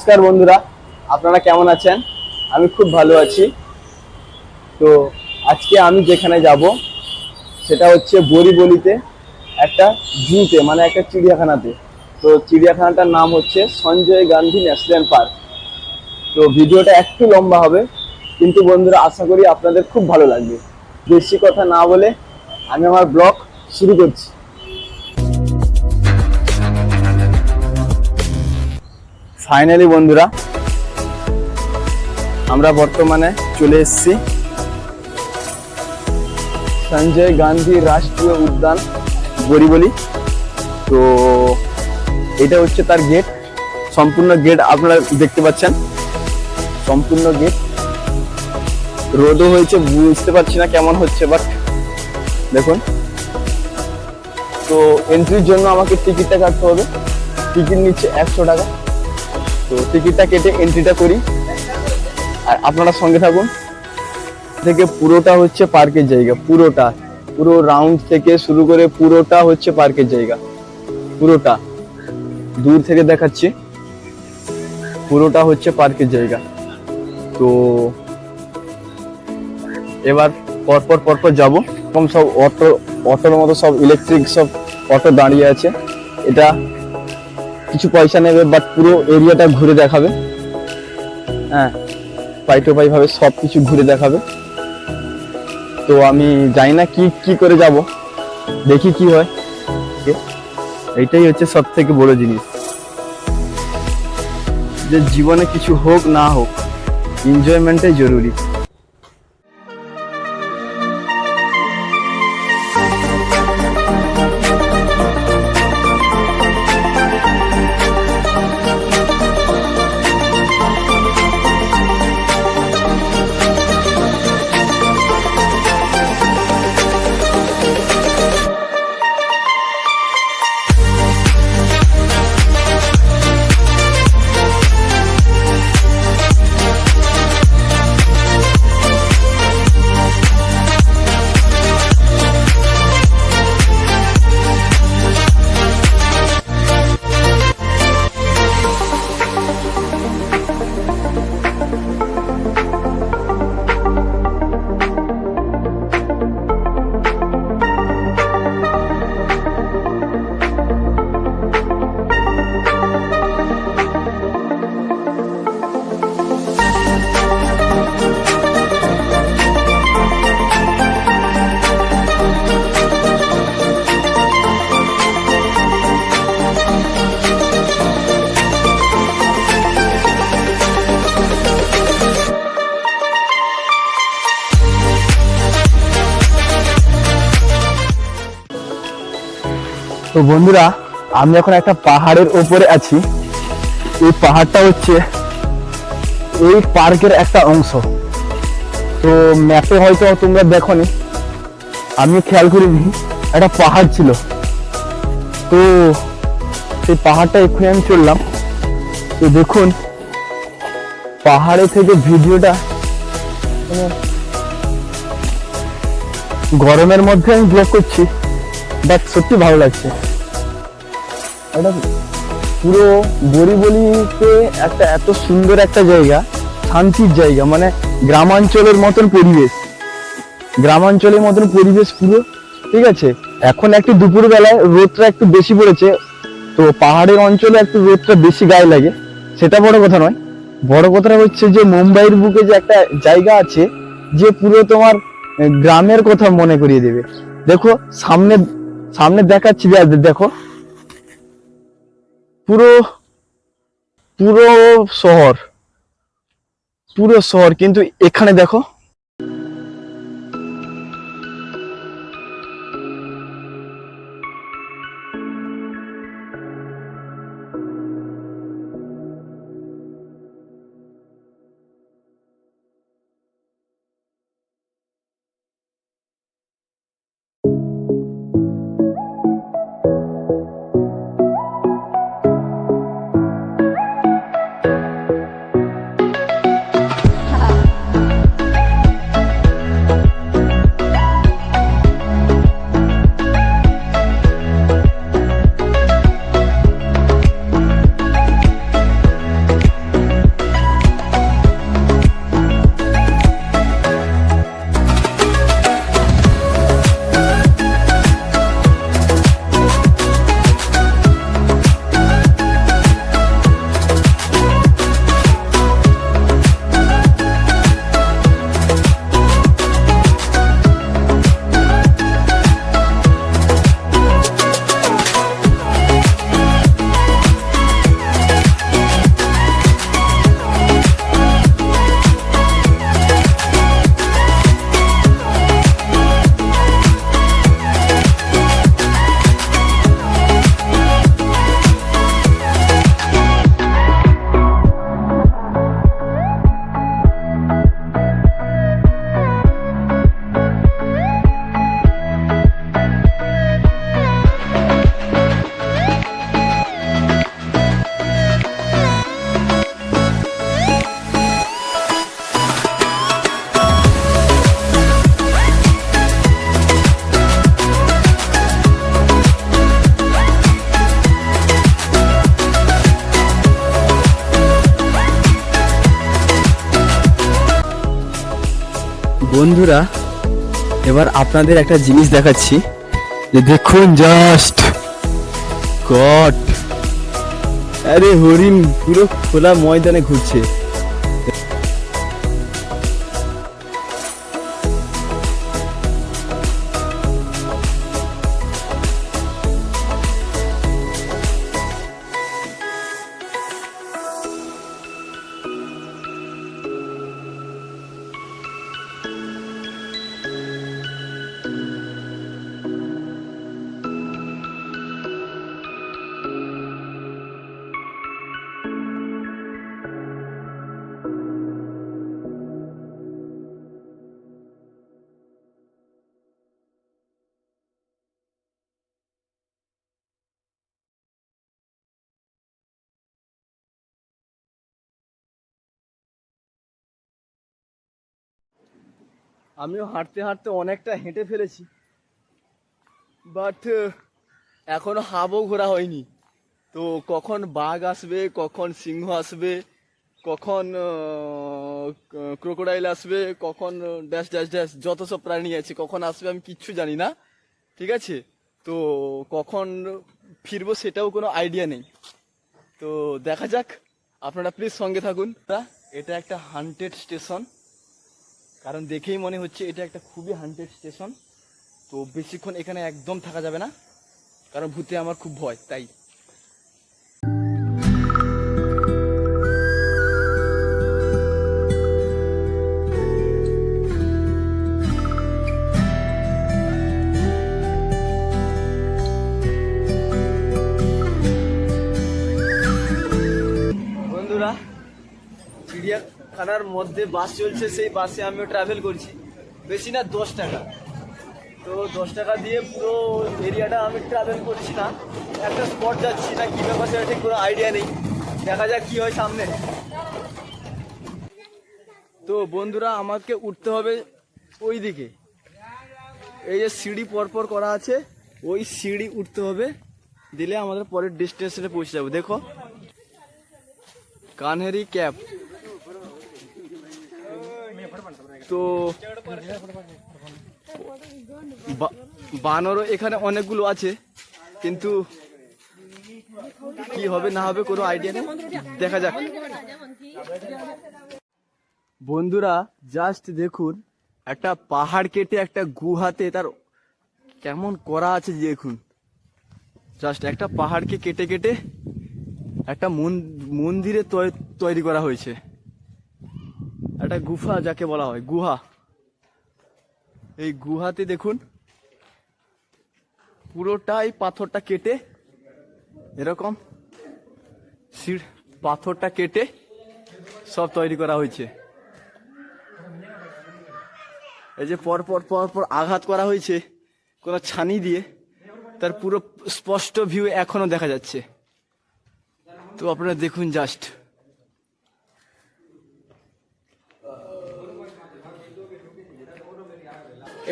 নমস্কার বন্ধুরা, আপনারা কেমন আছেন? আমি খুব ভালো আছি। তো আজকে আমি যেখানে যাব সেটা হচ্ছে বরিবলিতে একটা জুতে, মানে একটা চিড়িয়াখানাতে। তো চিড়িয়াখানাটার নাম হচ্ছে সঞ্জয় গান্ধী ন্যাশনাল পার্ক। তো ভিডিওটা একটু লম্বা হবে, কিন্তু বন্ধুরা আশা করি আপনাদের খুব ভালো লাগবে। বেশি কথা না বলে আমি আমার ব্লগ শুরু করছি। ফাইনালি বন্ধুরা, আমরা বর্তমানে চলে এসেছি সঞ্জয় গান্ধী রাষ্ট্রীয় উদ্যান বরিবলি। তো এটা হচ্ছে তার গেট, সম্পূর্ণ গেট আপনারা দেখতে পাচ্ছেন, সম্পূর্ণ গেট। রোদও হয়েছে, বুঝতে পারছি না কেমন হচ্ছে, বাট দেখুন। তো এন্ট্রির জন্য আমাকে টিকিটটা কাটতে হবে। টিকিট নিচ্ছে 100 টাকা। তো টিকিটটা কেটে এন্ট্রিটা করি, আর আপনারা সঙ্গে থাকুন। থেকে পুরোটা হচ্ছে পার্কের জায়গা, পুরো রাউন্ড থেকে শুরু করে পুরোটা হচ্ছে পার্কের জায়গা। পুরোটা দূর থেকে দেখাচ্ছি, পুরোটা হচ্ছে পার্কের জায়গা। তো এবার পরপর যাব। কম সব অটোর মতো সব ইলেকট্রিক সব অটো দাঁড়িয়ে আছে। এটা কিছু পয়সা নেবে, বাট পুরো এরিয়াটা ঘুরে দেখাবে। হ্যাঁ, পাই ভাবে সব কিছু ঘুরে দেখাবে। তো আমি জানি না কি করে যাব, দেখি কি হয়। এইটাই হচ্ছে সব থেকে বড় জিনিস, যে জীবনে কিছু হোক না হোক, এনজয়মেন্টটাই জরুরি। তো বন্ধুরা, আমি এখন একটা পাহাড়ের উপরে আছি। এই পাহাড়টা হচ্ছে এই পার্কের একটা অংশ। তো ম্যাপে হয়তো তোমরা দেখোনি, আমি খেয়াল করিনি, একটা পাহাড় ছিল। তো সেই পাহাড়টা এক্ষুনি আমি চললাম। তো দেখুন, পাহাড়ে থেকে ভিডিওটা গরমের মধ্যে আমি ব্লগ করছি, বাট সত্যি ভালো লাগছে। এটা পুরো বরিবলিতে একটা এত সুন্দর একটা জায়গা, শান্তির জায়গা, মানে গ্রামাঞ্চলের মতন পরিবেশ, গ্রামাঞ্চলের মতন পরিবেশ পুরো। ঠিক আছে, এখন একটু দুপুর বেলায় রোদটা একটু বেশি পড়েছে, তো পাহাড়ের অঞ্চলে একটু রোদটা বেশি গায়ে লাগে, সেটা বড় কথা নয়। বড় কথাটা হচ্ছে যে মুম্বাইয়ের বুকে যে একটা জায়গা আছে, যে পুরো তোমার গ্রামের কথা মনে করিয়ে দেবে। দেখো সামনে দেখাচ্ছি, দেখো পুরো পুরো শহর, কিন্তু এখানে দেখো বন্ধুরা এবার আপনাদের একটা জিনিস দেখাচ্ছি, যে দেখুন জাস্ট গড, আরে হরিণ পুরো খোলা ময়দানে ঘুরছে। আমিও হাঁটতে হাঁটতে অনেকটা হেঁটে ফেলেছি, বাট এখনো হাবও ঘোরা হয়নি। তো কখন বাঘ আসবে, কখন সিংহ আসবে, কখন ক্রোকোডাইল আসবে, কখন ড্যাশ ড্যাশ ড্যাশ যত সব প্রাণী আছে কখন আসবে আমি কিচ্ছু জানি না, ঠিক আছে। তো কখন ফিরবো সেটাও কোনো আইডিয়া নেই। তো দেখা যাক, আপনারা প্লিজ সঙ্গে থাকুন। এটা একটা হান্টেড স্টেশন, কারণ দেখেই মনে হচ্ছে এটা একটা খুবই হান্টেড স্টেশন। তো বেশিক্ষণ এখানে একদম থাকা যাবে না, কারণ ভূতে আমার খুব ভয়, তাই। বন্ধুরা, চিড়িয়াখানার মধ্যে বাস চলছে, সেই বাসে আমিও ট্রাভেল করছি। বেশি না 10 টাকা, তো 10 টাকা দিয়ে পুরো এরিয়াটা আমি ট্রাভেল করছি না, একটা স্পট যাচ্ছি না, কী ব্যাপার সেটা ঠিক কোনো আইডিয়া নেই। দেখা যাক কি হয় সামনে। তো বন্ধুরা, আমাকে উঠতে হবে ওই দিকে, এই যে সিঁড়ি পরপর করা আছে, ওই সিঁড়ি উঠতে হবে, দিলে আমাদের পরের ডেস্টিনেশনে পৌঁছে যাবো। দেখো, কানহেরি ক্যাপ। তো বানরও এখানে অনেকগুলো আছে, কিন্তু কি হবে না হবে কোনো আইডিয়া নেই, দেখা যাক। বন্ধুরা জাস্ট দেখুন, একটা পাহাড় কেটে একটা গুহাতে তার কেমন করা আছে দেখুন। জাস্ট একটা পাহাড়কে কেটে কেটে একটা মন্দিরে তৈরি করা হয়েছে, একটা গুফা যাকে বলা হয়, গুহা। এই গুহাতে দেখুন পুরোটাই পাথরটা কেটে, এরকম পাথরটা কেটে সব তৈরি করা হয়েছে। এই যে পরপর পরপর আঘাত করা হয়েছে কোনো ছানি দিয়ে, তার পুরো স্পষ্ট ভিউ এখনো দেখা যাচ্ছে। তো আপনারা দেখুন জাস্ট,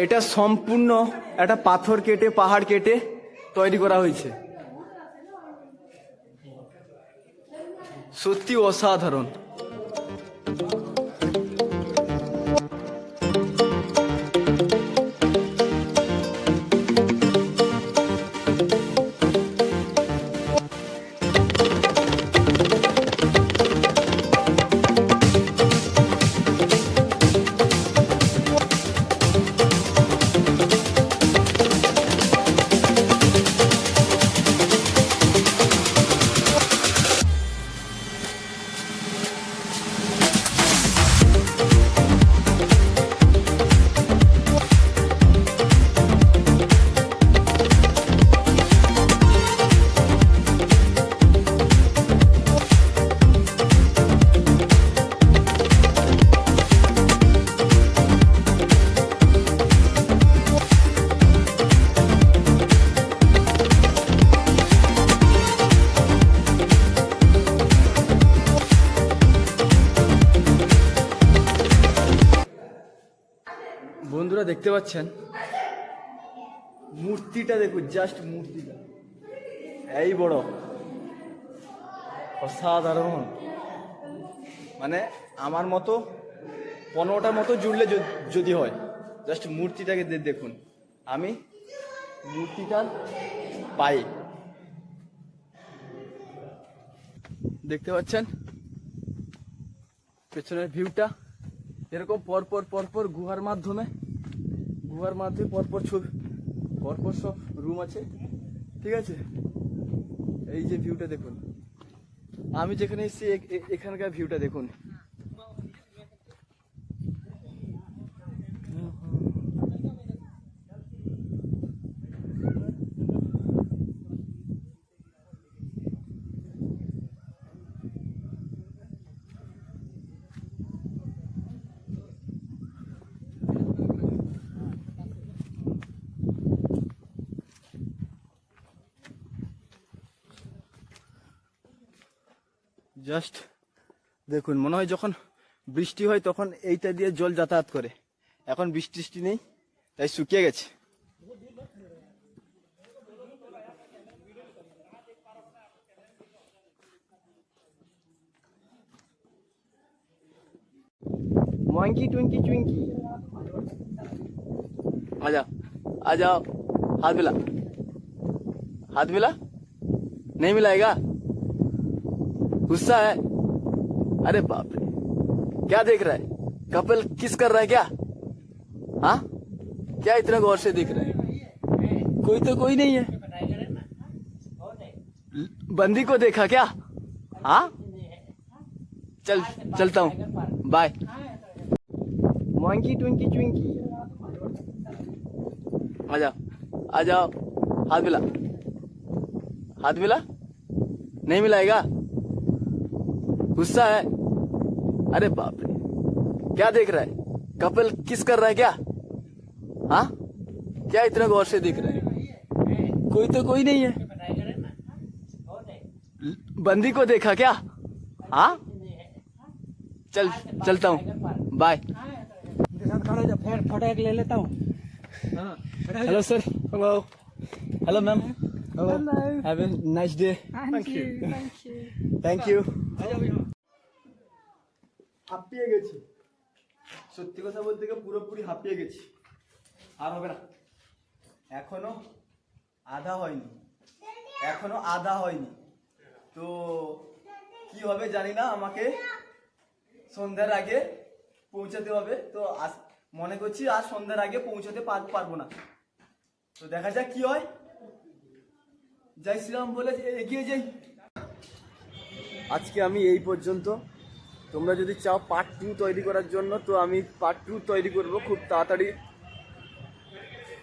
এটা সম্পূর্ণ একটা পাথর কেটে, পাহাড় কেটে তৈরি করা হয়েছে, সত্যি অসাধারণ। বন্ধুরা দেখতে পাচ্ছেন মূর্তিটা, দেখুন জাস্ট মূর্তিটা এই বড়, অসাধারণ। মানে আমার মতো 15টার মতো জুড়লে যদি হয়। জাস্ট মূর্তিটাকে দেখুন, আমি মূর্তিটার পায়ে দেখতে পাচ্ছেন পেছনের ভিউটা, এরকম পরপর পরপর গুহার মাধ্যমে পরপর সব রুম আছে, ঠিক আছে। এই যে ভিউটা দেখুন, আমি যেখানে এসেছি এখানকার ভিউটা দেখুন। জাস্ট দেখুন, মনে হয় যখন বৃষ্টি হয় তখন এইটা দিয়ে জল যাতায়াত করে। এখন বৃষ্টি নেই, তাই শুকিয়ে গেছে। मंकी ट्विंकी ट्विंकी आजा आ जाओ, हाथ मिला नहीं मिलाएगा, गुस्सा है। अरे बाप रे, क्या देख रहा है? कपल किस कर रहा है क्या? हाँ, क्या इतना गौर से देख रहा है? कोई तो कोई नहीं है, बंदी को देखा क्या? हाँ, चलता हूँ, बाय। मंकी ट्विंकी ट्विंकी आ जाओ, हाथ मिला नहीं मिलाएगा, गुस्सा है। अरे बाप रे, क्या देख रहा है? कपल किस कर रहा है क्या? हाँ, क्या इतना गौर से देख रहा है? कोई तो कोई नहीं है, बंदी को देखा क्या? हाँ, चलता हूँ, बाय। फोटो एक ले लेता हूँ। Hello sir, hello ma'am, have a nice day. Thank you. হাঁপিয়ে গেছি, সত্যি কথা বলতে গিয়ে পুরোপুরি হাঁপিয়ে গেছি। আর হবে না, এখনো আধা হয়নি, তো কি হবে জানি না। আমাকে সন্ধ্যার আগে পৌঁছাতে হবে, তো মনে করছি আজ সন্ধ্যার আগে পৌঁছাতে পারবো না। তো দেখা যাক কি হয়। জয় শ্রীরাম বলে এগিয়ে যাই। আজকে আমি এই পর্যন্ত। তোমরা যদি চাও পার্ট 2 তৈরি করার জন্য, তো আমি পার্ট 2 তৈরি করব খুব তাড়াতাড়ি।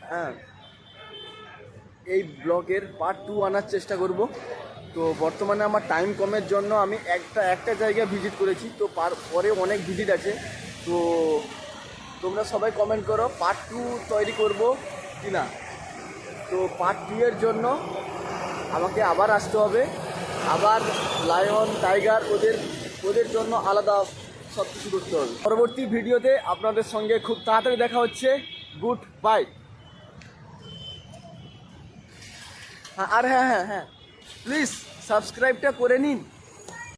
হ্যাঁ, এই ব্লগের পার্ট 2 আনার চেষ্টা করব। তো বর্তমানে আমার টাইম কমের জন্য আমি একটা জায়গায় ভিজিট করেছি, তো পরে অনেক ভিজিট আছে। তো তোমরা সবাই কমেন্ট করো পার্ট 2 তৈরি করব কি না। তো পার্ট 2 এর জন্য আমাকে আবার আসতে হবে, আবার লায়ন টাইগার ওদের জন্য আলাদা সব কিছু করতে হবে। পরবর্তী ভিডিওতে আপনাদের সঙ্গে খুব তাড়াতাড়ি দেখা হচ্ছে। Good bye. আর হ্যাঁ, প্লিজ সাবস্ক্রাইবটা করে নিন।